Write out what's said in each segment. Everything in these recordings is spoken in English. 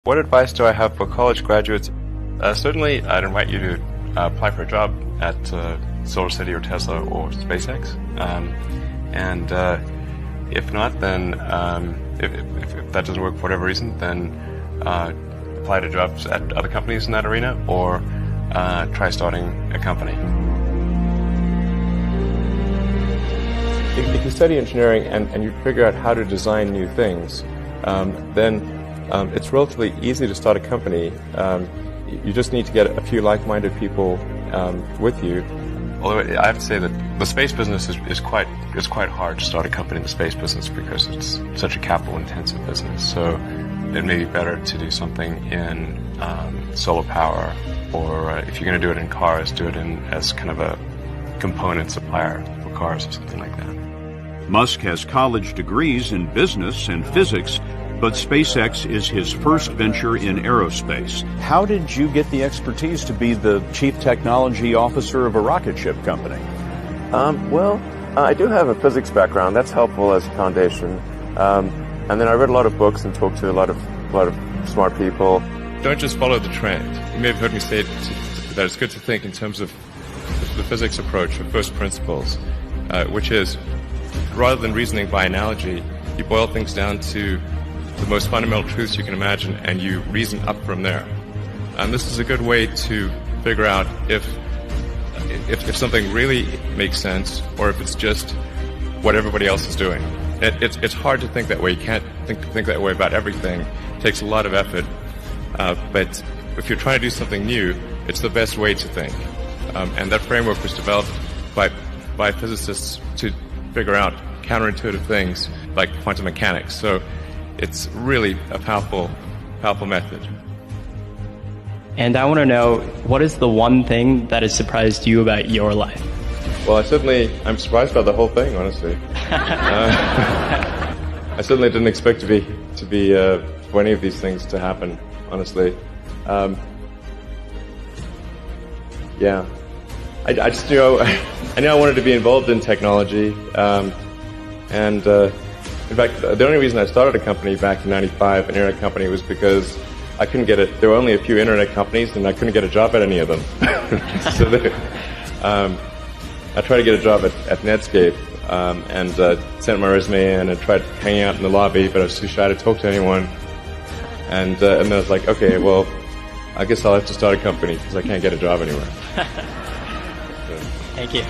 What advice do I have for college graduates? Certainly, I'd invite you to apply for a job at SolarCity or Tesla or SpaceX. If not, then if that doesn't work for whatever reason, then apply to jobs at other companies in that arena or try starting a company. If you study engineering and you figure out how to design new things, then it's relatively easy to start a company. You just need to get a few like-minded people with you. Although I have to say that the space business is quite hard to start a company in the space business because it's such a capital-intensive business. So it may be better to do something in solar power, or if you're going to do it in cars, do it as kind of a component supplier for cars or something like that. Musk has college degrees in business and physics, but SpaceX is his first venture in aerospace. How did you get the expertise to be the chief technology officer of a rocket ship company? I do have a physics background. That's helpful as a foundation. And then I read a lot of books and talked to a lot of smart people. Don't just follow the trend. You may have heard me say that it's good to think in terms of the physics approach of first principles, which is, rather than reasoning by analogy, you boil things down to the most fundamental truths you can imagine, and you reason up from there. And this is a good way to figure out if something really makes sense, or if it's just what everybody else is doing. It's hard to think that way. You can't think that way about everything. It takes a lot of effort. But if you're trying to do something new, it's the best way to think. And that framework was developed by physicists to figure out counterintuitive things like quantum mechanics. So it's really a powerful method. And I want to know, what is the one thing that has surprised you about your life? Well, I'm surprised by the whole thing, honestly. I certainly didn't expect for any of these things to happen, honestly. Yeah. I just I knew I wanted to be involved in technology, in fact, the only reason I started a company back in '95, an internet company, was because I couldn't get it. There were only a few internet companies, and I couldn't get a job at any of them. So I tried to get a job at Netscape, and sent my resume in and tried hanging out in the lobby, but I was too shy to talk to anyone. And then I was like, okay, well, I guess I'll have to start a company because I can't get a job anywhere. Thank you.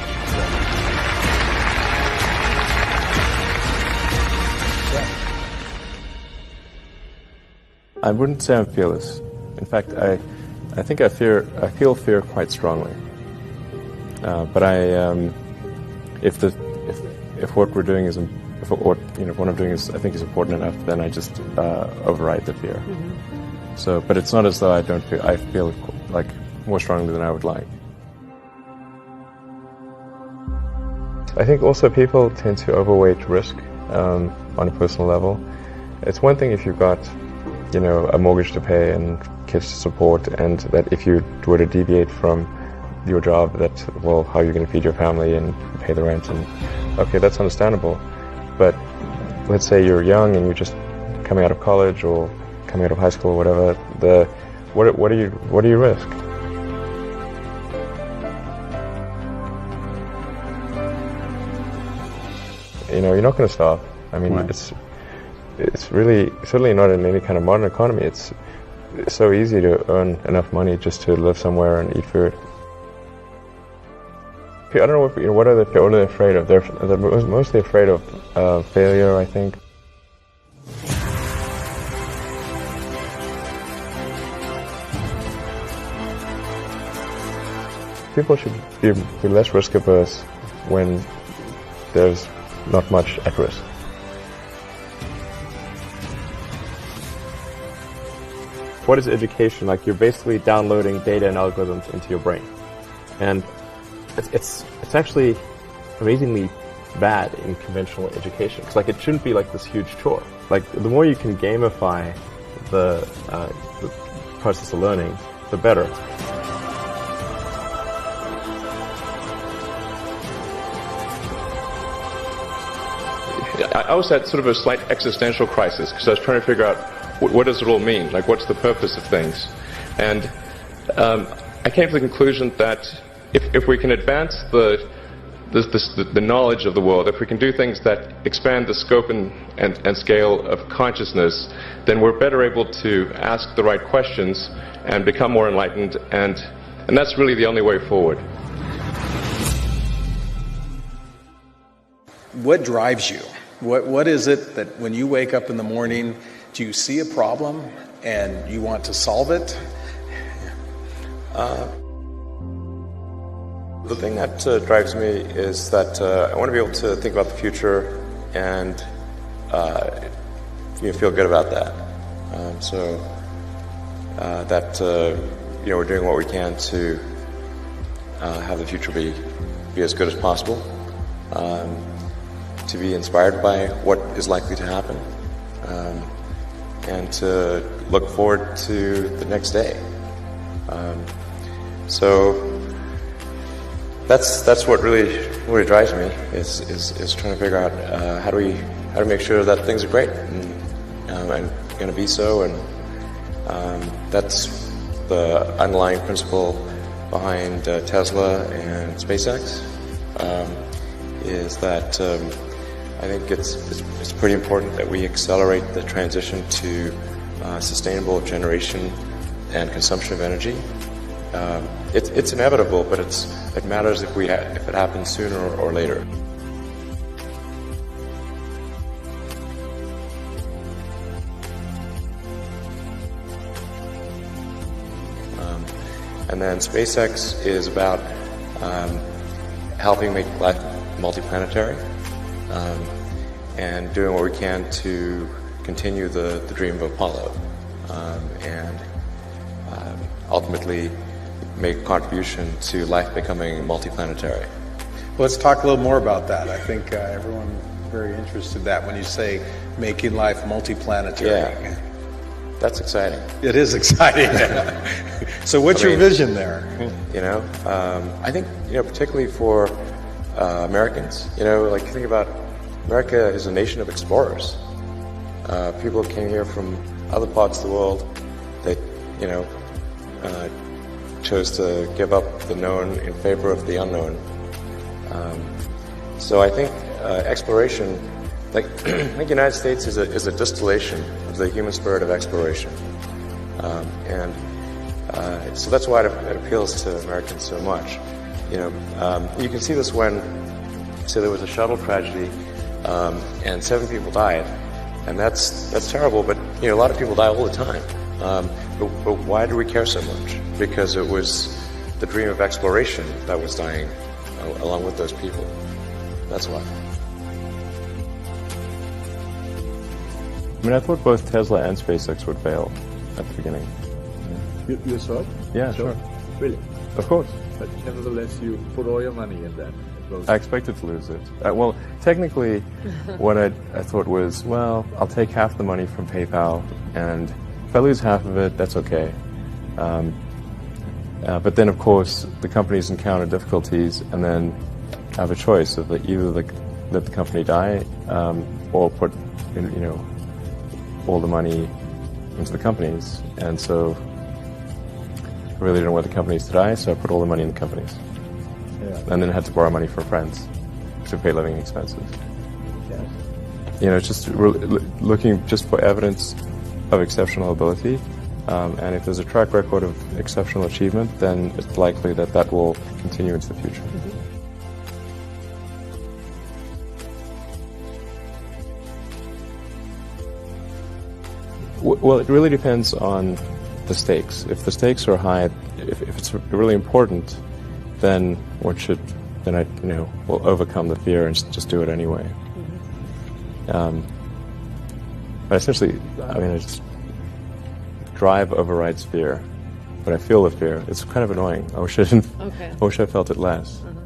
I wouldn't say I'm fearless. In fact, I think I feel fear quite strongly. But if what we're doing if what I'm doing is I think is important enough, then I just override the fear. Mm-hmm. So, but it's not as though I feel like more strongly than I would like. I think also people tend to overweight risk on a personal level. It's one thing if you've got a mortgage to pay and kids to support, and that if you were to deviate from your job, how are you going to feed your family and pay the rent? And okay, that's understandable. But let's say you're young and you're just coming out of college or coming out of high school or whatever. What do you risk? You're not going to starve. I mean, right. It's really certainly not in any kind of modern economy. It's so easy to earn enough money just to live somewhere and eat food. I don't know what are they afraid of? They're mostly afraid of failure, I think. People should be less risk averse when there's not much at risk. What is education? Like, you're basically downloading data and algorithms into your brain. And it's actually amazingly bad in conventional education. Because it shouldn't be like this huge chore. Like, the more you can gamify the process of learning, the better. I was at sort of a slight existential crisis because I was trying to figure out what does it all mean? Like, what's the purpose of things? And I came to the conclusion that if we can advance the knowledge of the world, if we can do things that expand the scope and scale of consciousness, then we're better able to ask the right questions and become more enlightened, and that's really the only way forward. What drives you? What is it that when you wake up in the morning, do you see a problem and you want to solve it? The thing that drives me is that I want to be able to think about the future and feel good about that. We're doing what we can to have the future be as good as possible, to be inspired by what is likely to happen, and to look forward to the next day. That's what really drives me is trying to figure out how do we make sure that things are great and going to be so, and that's the underlying principle behind Tesla and SpaceX. Is that I think it's pretty important that we accelerate the transition to sustainable generation and consumption of energy. It's inevitable, but it matters if it happens sooner or later. And then SpaceX is about helping make life multiplanetary, and doing what we can to continue the dream of Apollo, and ultimately make a contribution to life becoming multiplanetary. Well, let's talk a little more about that. I think everyone's very interested in that when you say making life multiplanetary. Yeah, that's exciting. It is exciting. So what's your vision there? I think, particularly for Americans, think about America is a nation of explorers. People came here from other parts of the world that, chose to give up the known in favor of the unknown. So I think exploration, I think the United States is a distillation of the human spirit of exploration. So that's why it appeals to Americans so much. You can see this when, say, there was a shuttle tragedy, and 7 people died, and that's terrible. But a lot of people die all the time. But why do we care so much? Because it was the dream of exploration that was dying along with those people. That's why. I thought both Tesla and SpaceX would fail at the beginning. You thought? Yeah, sure. Really? Of course. But nevertheless, you put all your money in that. I expected to lose it. Well, technically, what I thought was, well, I'll take half the money from PayPal, and if I lose half of it, that's okay. But then, of course, the companies encounter difficulties and then have a choice of either let the company die or put all the money into the companies. And so I really didn't want the companies to die, so I put all the money in the companies. Yeah. And then had to borrow money from friends to pay living expenses. Yes. Just looking just for evidence of exceptional ability. And if there's a track record of exceptional achievement, then it's likely that will continue into the future. Mm-hmm. Well, it really depends on the stakes. If the stakes are high, if it's really important, then I will overcome the fear and just do it anyway. Mm-hmm. But essentially, I just drive overrides fear, but I feel the fear. It's kind of annoying. I wish I didn't. Okay. I wish I felt it less. Uh-huh.